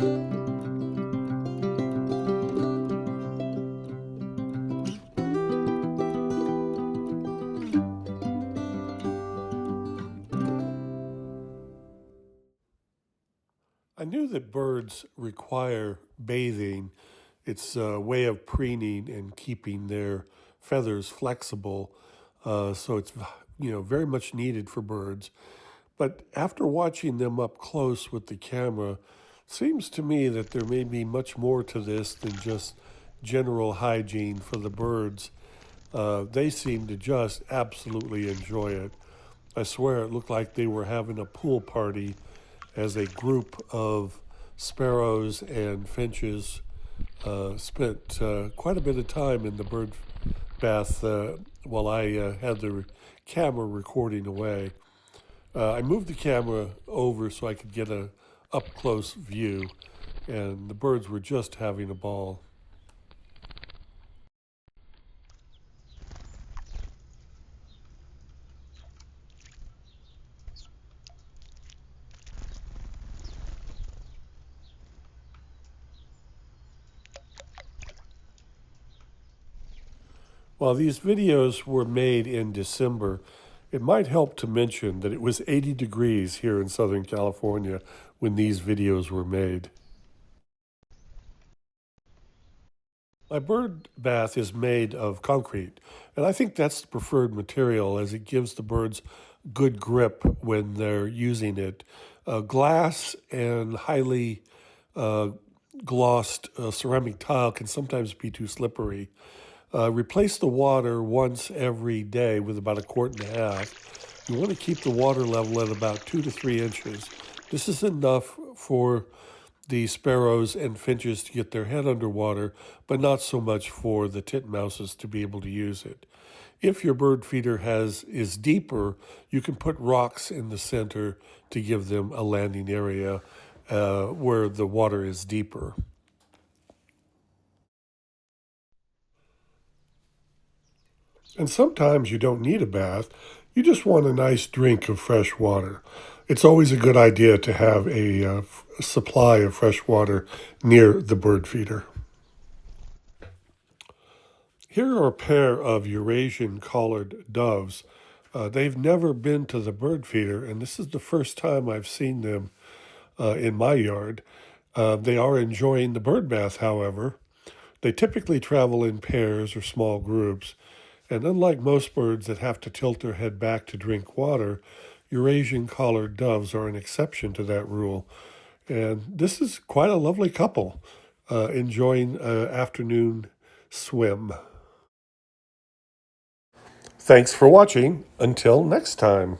I knew that birds require bathing. It's a way of preening and keeping their feathers flexible. So it's very much needed for birds. But after watching them up close with the camera, seems to me that there may be much more to this than just general hygiene for the birds. They seem to just absolutely enjoy it. I swear it looked like they were having a pool party as a group of sparrows and finches spent quite a bit of time in the bird bath while I had the camera recording away. I moved the camera over so I could get a up close view, and the birds were just having a ball. While these videos were made in December, it might help to mention that it was 80 degrees here in Southern California when these videos were made. My bird bath is made of concrete, and I think that's the preferred material as it gives the birds good grip when they're using it. Glass and highly uh, glossed ceramic tile can sometimes be too slippery. Replace the water once every day with about a quart and a half. You want to keep the water level at about 2 to 3 inches. This is enough for the sparrows and finches to get their head underwater, but not so much for the titmouses to be able to use it. If your bird feeder is deeper, you can put rocks in the center to give them a landing area where the water is deeper. And sometimes you don't need a bath, you just want a nice drink of fresh water. It's always a good idea to have a supply of fresh water near the bird feeder. Here are a pair of Eurasian collared doves. They've never been to the bird feeder, and this is the first time I've seen them in my yard. They are enjoying the bird bath, however. They typically travel in pairs or small groups, and unlike most birds that have to tilt their head back to drink water, Eurasian collared doves are an exception to that rule. And this is quite a lovely couple enjoying an afternoon swim. Thanks for watching. Until next time.